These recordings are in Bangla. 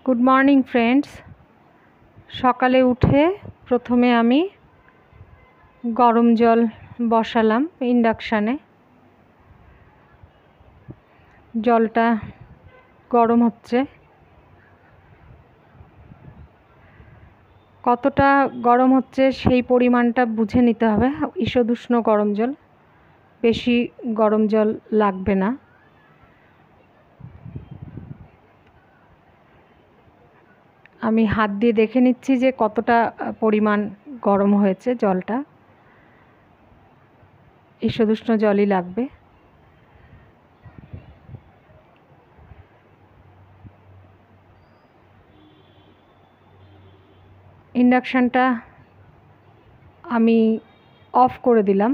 Good morning friends. সকালে উঠে প্রথমে আমি গরম জল বসালাম ইন্ডাকশানে। জলটা গরম হচ্ছে। কতটা গরম হচ্ছে সেই পরিমাণটা বুঝে নিতে হবে। ঈষদুষ্ণ গরম জল, বেশি গরম জল লাগবে না। আমি হাত দিয়ে দেখে নিচ্ছি যে কতটা পরিমাণ গরম হয়েছে জলটা। ঈষদুষ্ণ জলই লাগবে। ইন্ডাকশানটা আমি অফ করে দিলাম।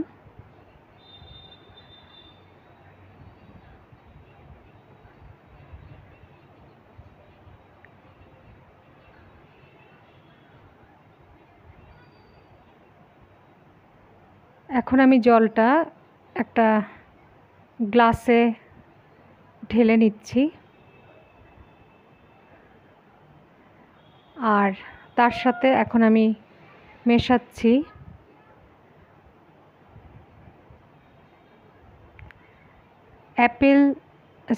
এখন আমি জলটা একটা গ্লাসে ঢেলে নিচ্ছি, আর তার সাথে এখন আমি মেশাচ্ছি অ্যাপেল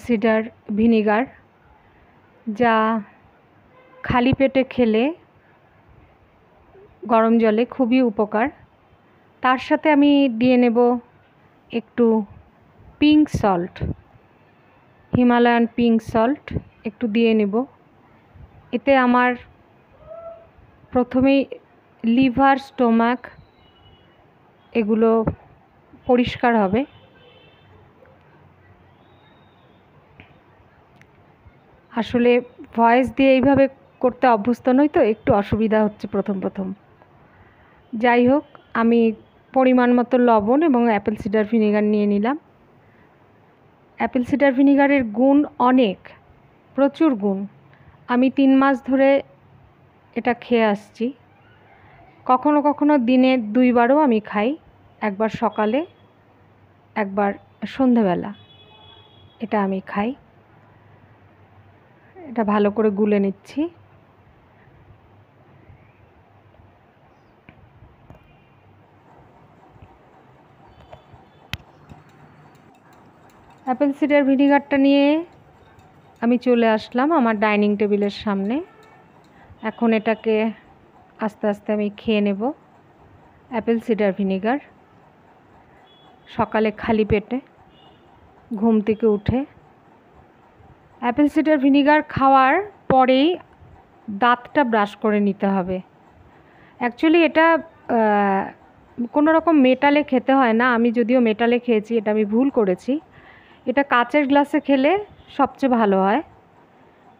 সিডার ভিনিগার, যা খালি পেটে খেলে গরম জলে খুবই উপকার। তার সাথে আমি দিয়ে নেব একটু pink salt, Himalayan pink salt একটু দিয়ে নেব। এতে আমার প্রথমেই লিভার, স্টোমাক এগুলো পরিষ্কার হবে। আসলে ভয়েস দিয়ে এইভাবে করতে অভ্যস্ত নই, তো একটু অসুবিধা হচ্ছে প্রথম। যাই হোক, আমি পরিমাণ মতো লবণ এবং অ্যাপেল সিডার ভিনিগার নিয়ে নিলাম। অ্যাপেল সিডার ভিনিগারের গুণ অনেক, প্রচুর গুণ। আমি 3 মাস ধরে এটা খেয়ে আসছি। কখনো কখনো দিনে 2 বারও আমি খাই, একবার সকালে একবার সন্ধেবেলা। এটা আমি খাই। এটা ভালো করে গুলে নিচ্ছি। অ্যাপেল সিডার ভিনিগারটা নিয়ে আমি চলে আসলাম আমার ডাইনিং টেবিলের সামনে। এখন এটাকে আস্তে আস্তে আমি খেয়ে নেব। অ্যাপেল সিডার ভিনিগার সকালে খালি পেটে ঘুম থেকে উঠে। অ্যাপেল সিডার ভিনিগার খাওয়ার পরেই দাঁতটা ব্রাশ করে নিতে হবে। অ্যাকচুয়ালি এটা কোনো রকম মেটালে খেতে হয় না। আমি যদিও মেটালে খেয়েছি, এটা আমি ভুল করেছি। এটা কাচের গ্লাসে খেলে সবচেয়ে ভালো হয়।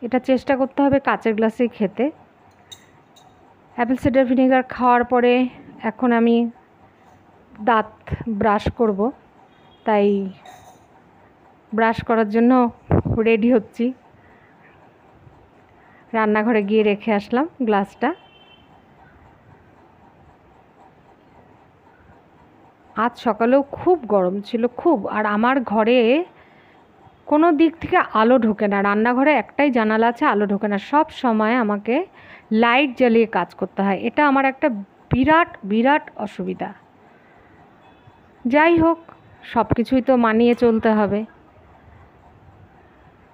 এটা চেষ্টা করতে হবে কাচের গ্লাসেই খেতে। অ্যাপেল সিডার ভিনিগার খাওয়ার পরে এখন আমি দাঁত ব্রাশ করব, তাই ব্রাশ করার জন্য রেডি হচ্ছি। রান্নাঘরে গিয়ে রেখে আসলাম গ্লাসটা। আজ সকালেও খুব গরম ছিল, খুব। আর আমার ঘরে কোনো দিক থেকে আলো ঢোকে না। রান্নাঘরে একটাই জানালা আছে, আলো ঢোকে না। সব সময় আমাকে লাইট জ্বালিয়ে কাজ করতে হয়। এটা আমার একটা বিরাট অসুবিধা। যাই হোক, সব কিছুই তো মানিয়ে চলতে হবে।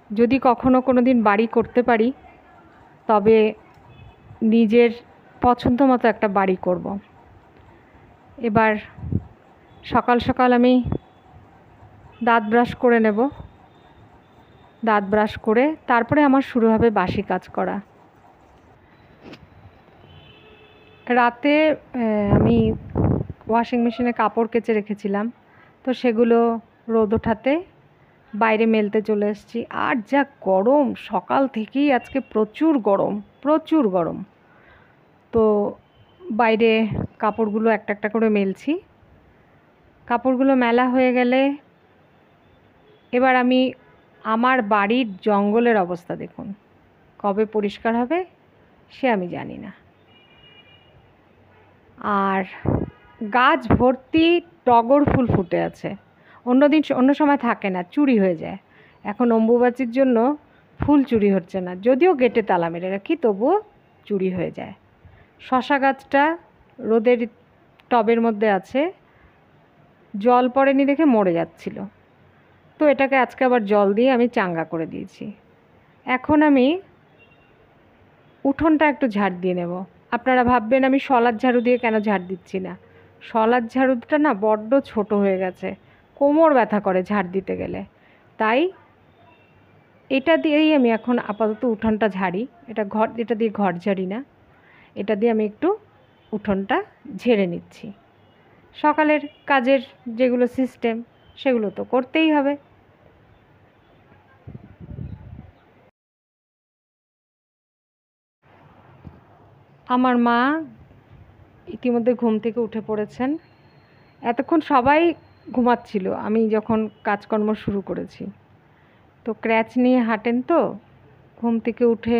যদি কখনো কোনো দিন বাড়ি করতে পারি, তবে নিজের পছন্দ মতো একটা বাড়ি করব। এবার সকাল সকাল আমি দাঁত ব্রাশ করে নেব। দাঁত ব্রাশ করে তারপরে আমার শুরু হবে বাসি কাজ করা। রাতে আমি ওয়াশিং মেশিনে কাপড় কেচে রেখেছিলাম, তো সেগুলো রোদ ওঠাতে বাইরে মেলতে চলে এসেছি। আর যা গরম, সকাল থেকেই আজকে প্রচুর গরম। তো বাইরে কাপড়গুলো একটা একটা করে মেলছি। কাপড়গুলো মেলা হয়ে গেলে এবার আমি আমার বাড়ির জঙ্গলের অবস্থা দেখুন, কবে পরিষ্কার হবে সে আমি জানি না। আর গাছ ভর্তি টগর ফুল ফুটে আছে। অন্য সময় থাকে না, চুরি হয়ে যায়। এখন অম্বুবাচীর জন্য ফুল চুরি হচ্ছে না, যদিও গেটে তালা মেরে রাখি তবুও চুরি হয়ে যায়। শশা গাছটা রোদের টবের মধ্যে আছে, জল পড়েনি দেখে মরে যাচ্ছিল, তো এটাকে আজকে আবার জল দিয়ে আমি চাঙ্গা করে দিয়েছি। এখন আমি উঠোনটা একটু ঝাড় দিয়ে নেব। আপনারা ভাববেন আমি শলার ঝাড়ু দিয়ে কেন ঝাড় দিচ্ছি না। শলার ঝাড়ুটা না বড্ড ছোট হয়ে গেছে, কোমর ব্যথা করে ঝাড় দিতে গেলে, তাই এটা দিয়েই আমি এখন আপাতত উঠোনটা ঝাড়ি। এটা দিয়ে ঘর ঝাড়ি না, এটা দিয়ে আমি একটু উঠোনটা ঝেড়ে নিচ্ছি। সকালের কাজের যেগুলো সিস্টেম সেগুলো তো করতেই হবে। আমার মা ইতিমধ্যে ঘুম থেকে উঠে পড়েছেন। এতক্ষণ সবাই ঘুমাচ্ছিল আমি যখন কাজকর্ম শুরু করেছি। তো ক্র্যাচ নিয়ে হাঁটেন, তো ঘুম থেকে উঠে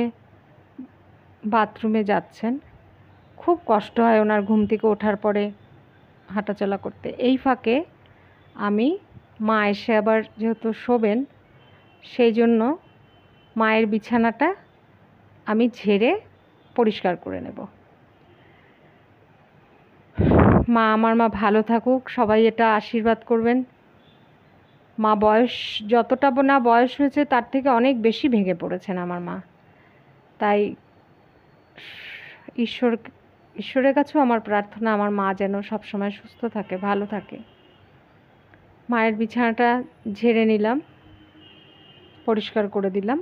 বাথরুমে যাচ্ছেন। খুব কষ্ট হয় ওনার ঘুম থেকে ওঠার পরে হাঁটাচলা করতে। এই ফাঁকে আমি, মা এসে আবার যেহেতু শোবেন, সেই জন্য মায়ের বিছানাটা আমি ঝেড়ে পরিষ্কার করে নেব। আমার মা ভালো থাকুক, সবাই এটা আশীর্বাদ করবেন। মা বয়স যতটা না বয়স হয়েছে তার থেকে অনেক বেশি ভেঙে পড়েছেন আমার মা, তাই ঈশ্বরের কাছেও আমার প্রার্থনা আমার মা যেন সবসময় সুস্থ থাকে, ভালো থাকে। মায়ের বিছানাটা ঝেড়ে নিলাম, পরিষ্কার করে দিলাম।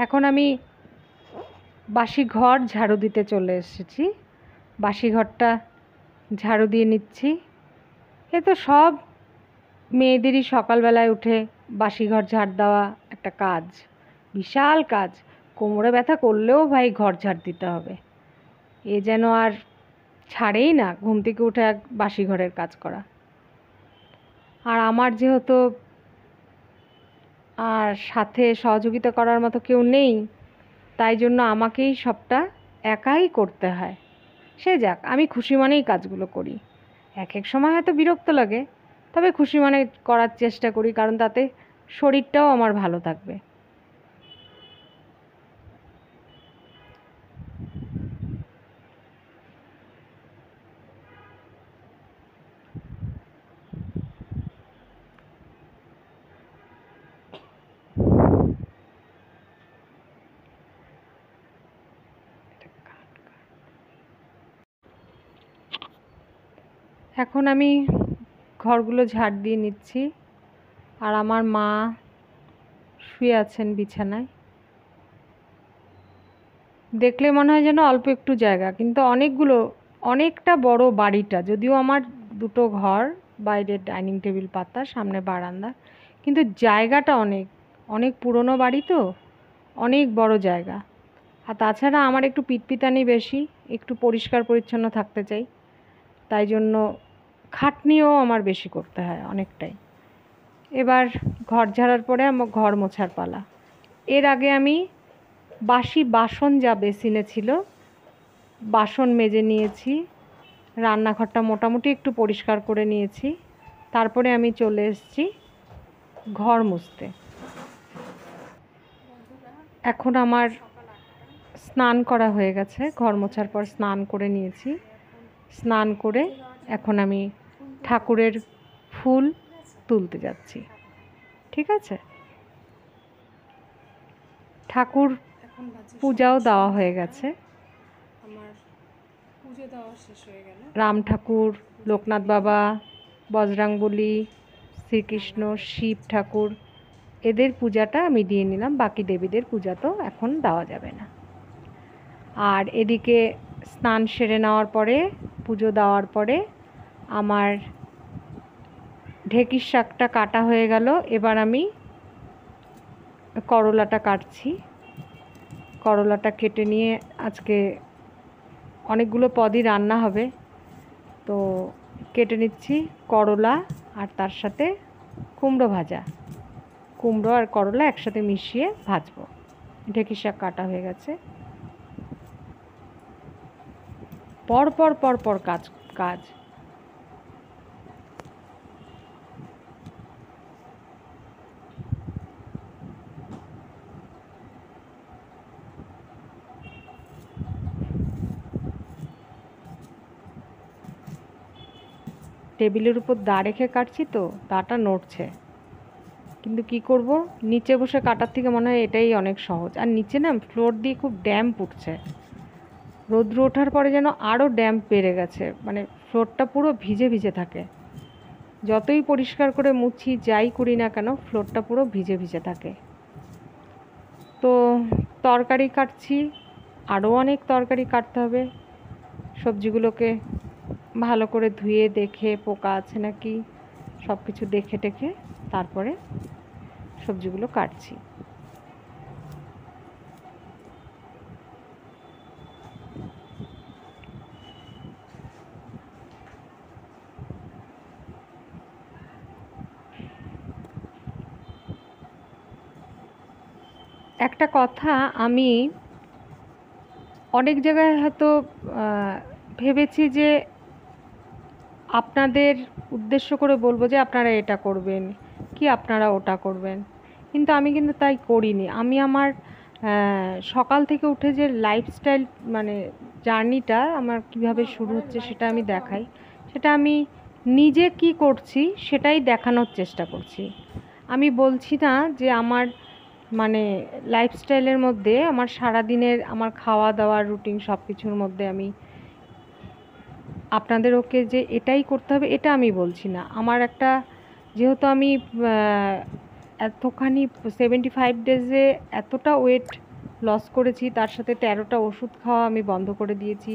এখন আমি বাসি ঘর ঝাড়ু দিতে চলে এসেছি। বাসি ঘরটা ঝাড়ু দিয়ে নিচ্ছি। এ তো সব মেয়েদেরই সকালবেলায় উঠে বাসি ঘর ঝাড় দেওয়া একটা কাজ, বিশাল কাজ। কোমরে ব্যথা করলেও ভাই ঘর ঝাড় দিতে হবে, এ যেন আর ছাড়েই না ঘুম থেকে উঠে এক বাসি ঘরের কাজ করা। আর আমার যেহেতু আর সাথে সহযোগিতা করার মতো কেউ নেই, তাই জন্য আমাকেই সবটা একাই করতে হয়। সে যাক, আমি খুশি মনেই কাজগুলো করি। এক এক সময় হয়তো বিরক্ত লাগে, তবে খুশি মনে করার চেষ্টা করি, কারণ তাতে শরীরটাও আমার ভালো থাকবে। এখন আমি ঘরগুলো ঝাড় দিয়ে নিচ্ছি, আর আমার মা শুয়ে আছেন বিছানায়। দেখলে মনে হয় যেন অল্প একটু জায়গা, কিন্তু অনেকটা বড় বাড়িটা। যদিও আমার দুটো ঘর, বাইরে ডাইনিং টেবিল পাতা, সামনে বারান্দা, কিন্তু জায়গাটা অনেক অনেক পুরনো বাড়ি, তো অনেক বড় জায়গা। আর তাছাড়া আমার একটু পিটপিটানি বেশি, একটু পরিষ্কার পরিচ্ছন্ন থাকতে চাই, তাই জন্য খাটনিও আমার বেশি করতে হয় অনেকটাই। এবার ঘর ঝাড়ার পরে আমার ঘর মোছার পালা। এর আগে আমি বাসি বাসন যা বেসিনে ছিল বাসন মেজে নিয়েছি, রান্নাঘরটা মোটামুটি একটু পরিষ্কার করে নিয়েছি। তারপরে আমি চলে এসেছি ঘর মুছতে। এখন আমার স্নান করা হয়ে গেছে, ঘর মোছার পর স্নান করে নিয়েছি। স্নান করে এখন আমি ঠাকুরের ফুল তুলতে যাচ্ছি। ঠিক আছে, ঠাকুর পূজাও দেওয়া হয়ে গেছে। রাম ঠাকুর, লোকনাথ বাবা, বজরংবলী, শ্রীকৃষ্ণ, শিব ঠাকুর, এদের পূজাটা আমি দিয়ে নিলাম। বাকি দেবীদের পূজা তো এখন দেওয়া যাবে না। আর এদিকে স্নান সেরে নেওয়ার পরে, পুজো দেওয়ার পরে আমার ঢেঁকির শাকটা কাটা হয়ে গেল। এবার আমি করলাটা কাটছি। করলাটা কেটে নিয়ে আজকে অনেকগুলো পদই রান্না হবে, তো কেটে নিচ্ছি করলা, আর তার সাথে কুমড়ো ভাজা। কুমড়ো আর করলা একসাথে মিশিয়ে ভাজবো। ঢেঁকির শাক কাটা হয়ে গেছে। পর পর পর পর কাজ কাজ টেবিলের উপর দা রেখে কাটছি তো দাটা নড়ছে, কিন্তু কি করব, নিচে বসে কাটার থেকে মনে হয় এটাই অনেক সহজ। আর নিচে না ফ্লোর দিয়ে খুব ড্যাম্প উঠছে, রৌদ্র ওঠার পরে যেন আরও ড্যাম্প বেড়ে গেছে, মানে ফ্লোরটা পুরো ভিজে ভিজে থাকে। যতই পরিষ্কার করে মুছি যাই করি না কেন ফ্লোরটা পুরো ভিজে ভিজে থাকে। তো তরকারি কাটছি, আরও অনেক তরকারি কাটতে হবে। সবজিগুলোকে ভালো করে ধুয়ে দেখে পোকা আছে নাকি সব কিছু দেখে টেখে তারপরে সবজিগুলো কাটছি। একটা কথা আমি অনেক জায়গায় হয়তো ভেবেছি যে আপনাদের উদ্দেশ্য করে বলবো যে আপনারা এটা করবেন কি আপনারা ওটা করবেন, কিন্তু আমি কিন্তু তাই করিনি। আমি আমার সকাল থেকে উঠে যে লাইফস্টাইল মানে জার্নিটা আমার কিভাবে শুরু হচ্ছে সেটা আমি দেখাই, সেটা আমি নিজে কি করছি সেটাই দেখানোর চেষ্টা করছি। আমি বলছি না যে আমার মানে লাইফস্টাইলের মধ্যে আমার সারাদিনের আমার খাওয়া দাওয়ার রুটিন সব কিছুর মধ্যে আমি আপনাদের ওকে যে এটাই করতে হবে এটা আমি বলছি না। আমার একটা যেহেতু আমি এতখানি 75 ডেজে এতটা ওয়েট লস করেছি, তার সাথে 13টা ওষুধ খাওয়া আমি বন্ধ করে দিয়েছি,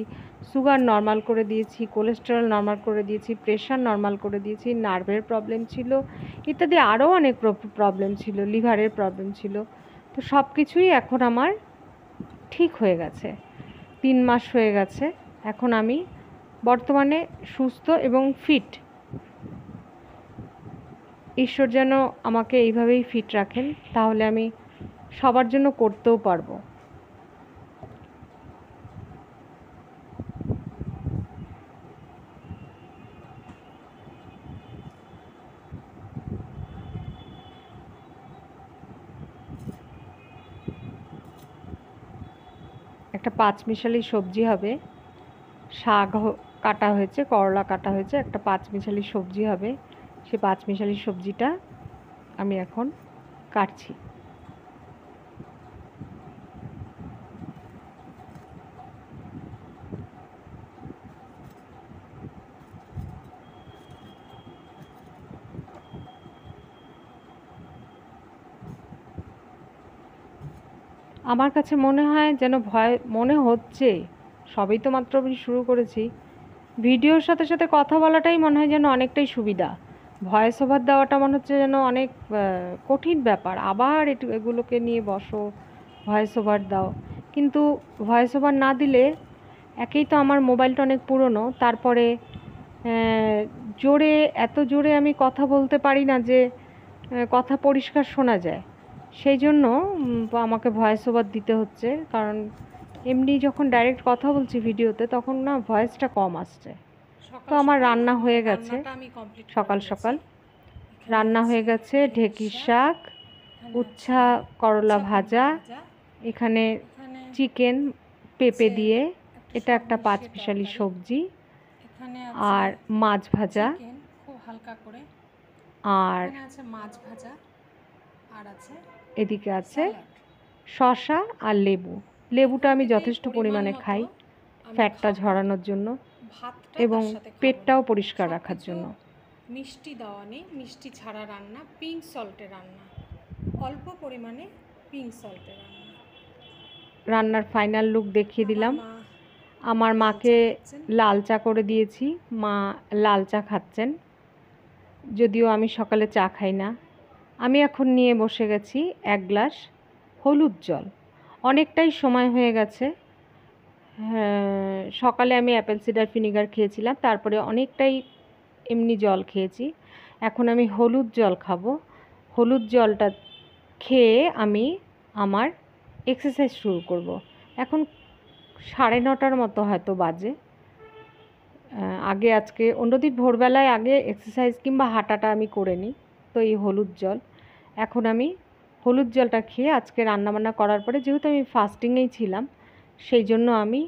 সুগার নর্মাল করে দিয়েছি, কোলেস্টেরল নর্মাল করে দিয়েছি, প্রেশার নর্মাল করে দিয়েছি, নার্ভের প্রবলেম ছিল ইত্যাদি আরও অনেক প্রবলেম ছিল, লিভারের প্রবলেম ছিল। তো সব কিছুই এখন আমার ঠিক হয়ে গেছে, 3 মাস হয়ে গেছে। এখন আমি বর্তমানে সুস্থ এবং ফিট। ঈশ্বর যেন আমাকে এইভাবেই ফিট রাখেন, তাহলে আমি সবার জন্য করতেও পারবো। একটা পাঁচমিশালি সবজি হবে, শাক কাটা হয়েছে, করলা কাটা হয়েছে, একটা পাঁচমিশালি সবজি হবে। সেই পাঁচমিশালি সবজিটা আমি এখন কাটছি। আমার কাছে মনে হয় যেন ভয় মনে হচ্ছে, সবই তো মাত্র আমি শুরু করেছি, ভিডিওর সাথে সাথে কথা বলাটাই মনে হয় যেন অনেকটাই সুবিধা। ভয়েস ওভার দেওয়াটা মনে হচ্ছে যেন অনেক কঠিন ব্যাপার, আবার এগুলোকে নিয়ে বসো ভয়েস ওভার দাও। কিন্তু ভয়েস ওভার না দিলে একেই তো আমার মোবাইলটা অনেক পুরনো, তারপরে জোরে এত জোরে আমি কথা বলতে পারি না যে কথা পরিষ্কার শোনা যায়, সেই জন্য আমাকে ভয়েস ওভার দিতে হচ্ছে। কারণ এমনি যখন ডাইরেক্ট কথা বলছি ভিডিওতে তখন না ভয়েসটা কম আসছে। তো আমার রান্না হয়ে গেছে, সকাল সকাল রান্না হয়ে গেছে, ঢেঁকির শাক, উচ্ছা করলা ভাজা, এখানে চিকেন পেঁপে দিয়ে, এটা একটা পাঁচমিশালি সবজি, আর মাছ ভাজা, খুব হালকা করে, আর মাছ ভাজা, আর আছে এদিকে আছে শসা আর লেবু। লেবুটা আমি যথেষ্ট পরিমাণে খাই ফ্যাটটা ঝরানোর জন্য এবং পেটটাও পরিষ্কার রাখার জন্য। মিষ্টি দেওয়া নেই, মিষ্টি ছাড়া রান্না, পিঙ্ক সল্টে রান্না, অল্প পরিমাণে পিঙ্ক সল্টে রান্না। রান্নার ফাইনাল লুক দেখিয়ে দিলাম। আমার মাকে লাল চা করে দিয়েছি, মা লাল চা খাচ্ছেন, যদিও আমি সকালে চা খাই না। আমি এখন নিয়ে বসে গেছি 1 গ্লাস হলুদ জল। অনেকটাই সময় হয়ে গেছে, সকালে আমি অ্যাপেল সিডার ভিনিগার খেয়েছিলাম, তারপরে অনেকটাই এমনি জল খেয়েছি। এখন আমি হলুদ জল খাবো। হলুদ জলটা খেয়ে আমি আমার এক্সারসাইজ শুরু করব। এখন 9:30 মতো হয়তো বাজে, আগে আজকে অন্যদিন ভোরবেলায় আগে এক্সারসাইজ কিংবা হাঁটাটা আমি করে নিই, তো এই হলুদ জল, এখন আমি হলুদ জলটা খেয়ে আজকে রান্নাবান্না করার পরে, যেহেতু আমি ফাস্টিংয়েই ছিলাম, সেই জন্য আমি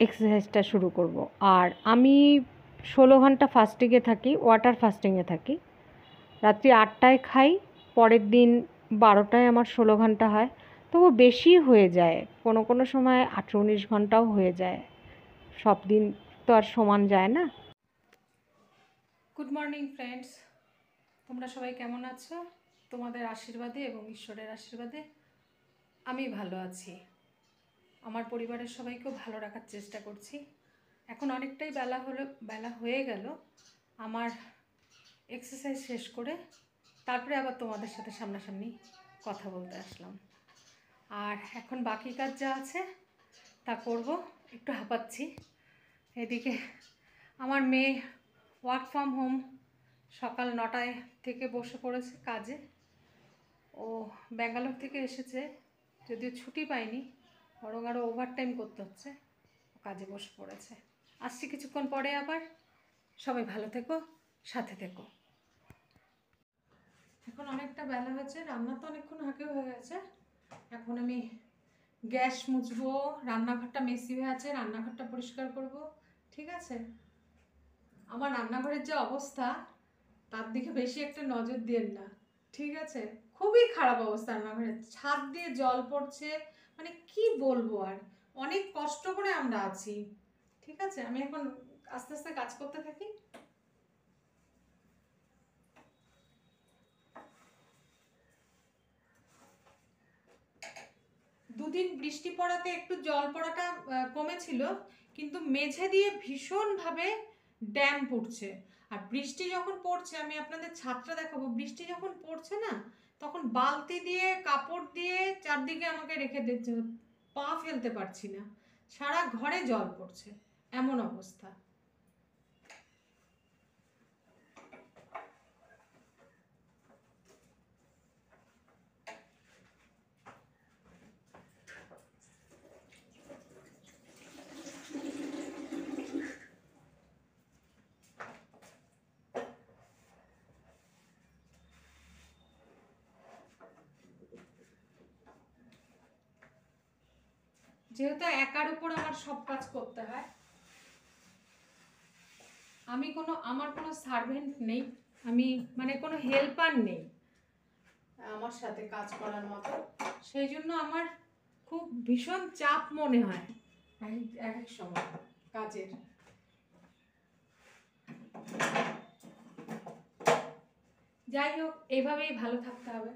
এক্সারসাইজটা শুরু করব। আর আমি 16 ঘন্টা ফাস্টিংয়ে থাকি, ওয়াটার ফাস্টিংয়ে থাকি। রাত্রি 8টায় খাই, পরের দিন 12টায় আমার 16 ঘন্টা হয়। তবু বেশি হয়ে যায়, কোনো কোনো সময় 18-19 ঘন্টাও হয়ে যায়। সব দিন তো আর সমান যায় না। গুড মর্নিং ফ্রেন্ডস, তোমরা সবাই কেমন আছো? তোমাদের আশীর্বাদে এবং ঈশ্বরের আশীর্বাদে আমি ভালো আছি। আমার পরিবারের সবাইকেও ভালো রাখার চেষ্টা করছি। এখন অনেকটাই বেলা হয়ে গেল আমার এক্সারসাইজ শেষ করে, তারপরে আবার তোমাদের সাথে সামনাসামনি কথা বলতে আসলাম। আর এখন বাকি কাজ যা আছে তা করব। একটু হাঁপাচ্ছি। এদিকে আমার মেয়ে ওয়ার্ক ফ্রম হোম সকাল 9টায় থেকে বসে পড়েছে কাজে। ও ব্যাঙ্গালোর থেকে এসেছে, যদিও ছুটি পায়নি, বরং আরও ওভারটাইম করতে হচ্ছে। কাজে বসে পড়েছে। আসছি কিছুক্ষণ পরে আবার। সবাই ভালো থেকো, সাথে থেকো। এখন অনেকটা বেলা হয়েছে, রান্না তো অনেকক্ষণ আগে হয়ে গেছে। এখন আমি গ্যাস মুছবো, রান্নাঘরটা মেসি হয়ে আছে, রান্নাঘরটা পরিষ্কার করব। ঠিক আছে? আমার রান্নাঘরের যে অবস্থা, তার দিকে বেশি একটা নজর দিয়েন না, ঠিক আছে? খুবই খারাপ অবস্থা রান্নাঘরের। ছাদ দিয়ে জল পড়ছে, মানে কি বলবো আর। অনেক কষ্ট করে আমরা আছি, ঠিক আছে? আমি এখন আস্তে আস্তে কাজ করতে থাকি। দুদিন বৃষ্টি পড়াতে একটু জল পড়াটা কমেছিল, কিন্তু মেঝে দিয়ে ভীষণভাবে ড্যাম পড়ছে। আর বৃষ্টি যখন পড়ছে, আমি আপনাদের ছাদটা দেখাবো, বৃষ্টি যখন পড়ছে না, তখন বালতি দিয়ে কাপড় দিয়ে চারদিকে আমাকে রেখে দিচ্ছে, পা ফেলতে পারছি না, সারা ঘরে জল পড়ছে, এমন অবস্থা। যেহেতু একার উপর আমার সব কাজ করতে হয়, আমার কোনো সার্ভেন্ট নেই, আমি মানে কোনো হেল্পার নেই আমার সাথে কাজ করার মতো, সেই জন্য আমার খুব ভীষণ চাপ মনে হয় এক এক সময় কাজের। যাই হোক, এইভাবেই ভালো থাকতে হবে।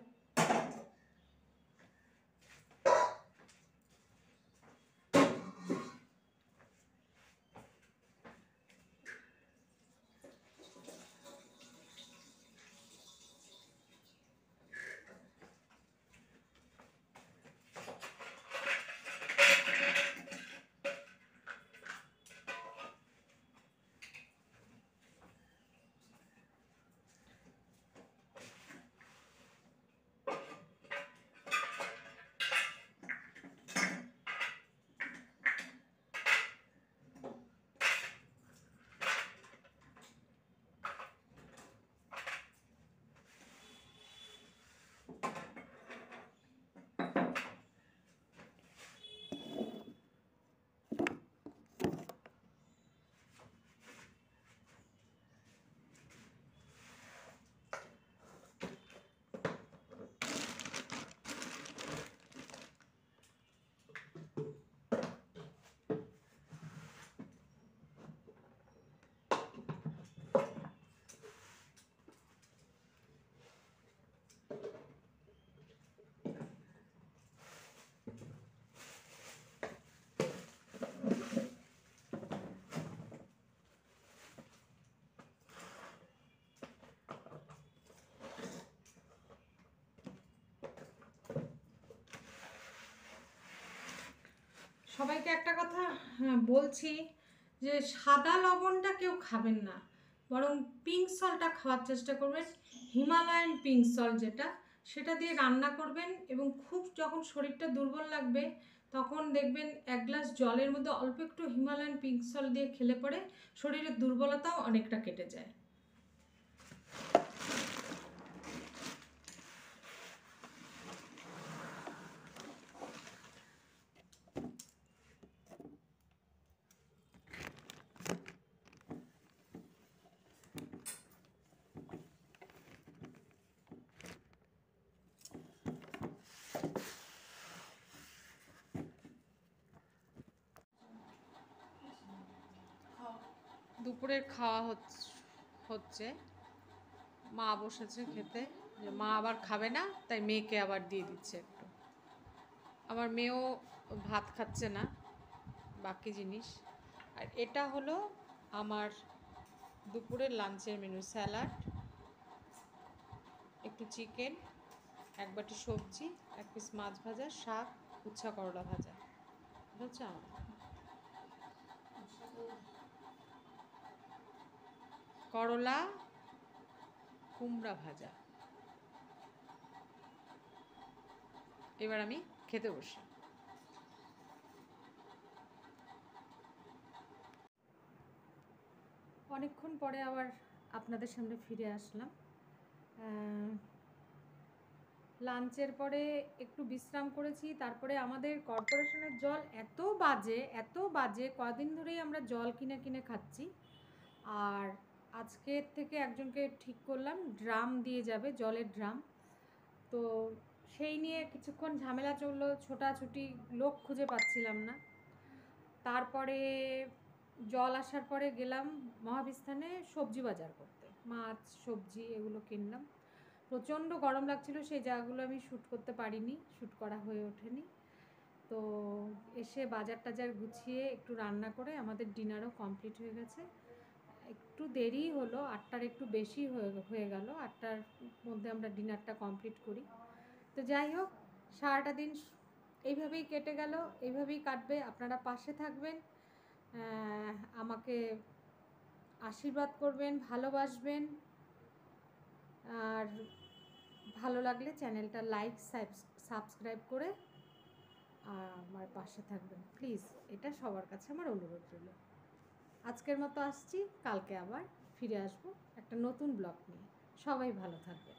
সবাইকে একটা কথা বলছি, যে সাদা লবণটা কেউ খাবেন না, বরং পিঙ্ক সল্টটা খাওয়ার চেষ্টা করবেন। হিমালয়ান পিঙ্ক সল্ট যেটা, সেটা দিয়ে রান্না করবেন। এবং খুব যখন শরীরটা দুর্বল লাগবে, তখন দেখবেন এক গ্লাস জলের মধ্যে অল্প একটু হিমালয়ান পিঙ্ক সল্ট দিয়ে খেলে পরে শরীরের দুর্বলতাও অনেকটা কেটে যায়। দুপুরের খাওয়া হচ্ছে, মা বসেছে খেতে, যে মা আবার খাবে না তাই মেয়েকে আবার দিয়ে দিচ্ছে একটু। আমার মেয়েও ভাত খাচ্ছে না, বাকি জিনিস। আর এটা হলো আমার দুপুরের লাঞ্চের মেনু। স্যালাড, একটু চিকেন, এক বাটি সবজি, এক পিস মাছ ভাজা, শাক, উচ্ছা করলা ভাজা। এটা হচ্ছে আমার করলা কুমড়া ভাজা। এবার আমি খেতে বসি। অনেকক্ষণ পরে আবার আপনাদের সামনে ফিরে আসলাম। লাঞ্চের পরে একটু বিশ্রাম করেছি, তারপরে আমাদের কর্পোরেশনের জল এত বাজে, কদিন ধরেই আমরা জল কিনে কিনে খাচ্ছি। আর আজকের থেকে একজনকে ঠিক করলাম ড্রাম দিয়ে যাবে, জলের ড্রাম। তো সেই নিয়ে কিছুক্ষণ ঝামেলা চললো, ছোটাছুটি, লোক খুঁজে পাচ্ছিলাম না। তারপরে জল আসার পরে গেলাম মহাবিস্থানে সবজি বাজার করতে, মাছ সবজি এগুলো কিনলাম। প্রচণ্ড গরম লাগছিল, সেই জায়গাগুলো আমি শ্যুট করতে পারিনি, শ্যুট করা হয়ে ওঠেনি। তো এসে বাজার টাজার গুছিয়ে একটু রান্না করে আমাদের ডিনারও কমপ্লিট হয়ে গেছে। একটু দেরি হলো, 8টার একটু বেশি হয়ে গেল, 8টার মধ্যে আমরা ডিনারটা কমপ্লিট করি। তো যাই হোক, সারাটা দিন এইভাবেই কেটে গেল, এইভাবেই কাটবে। আপনারা পাশে থাকবেন, আমাকে আশীর্বাদ করবেন, ভালোবাসবেন। আর ভালো লাগলে চ্যানেলটা লাইক সাবস্ক্রাইব করে আমার পাশে থাকবেন প্লিজ, এটা সবার কাছে আমার অনুরোধ রইল। আজকের মতো আসছি, কালকে আবার ফিরে আসবো একটা নতুন ব্লগ নিয়ে। সবাই ভালো থাকবেন।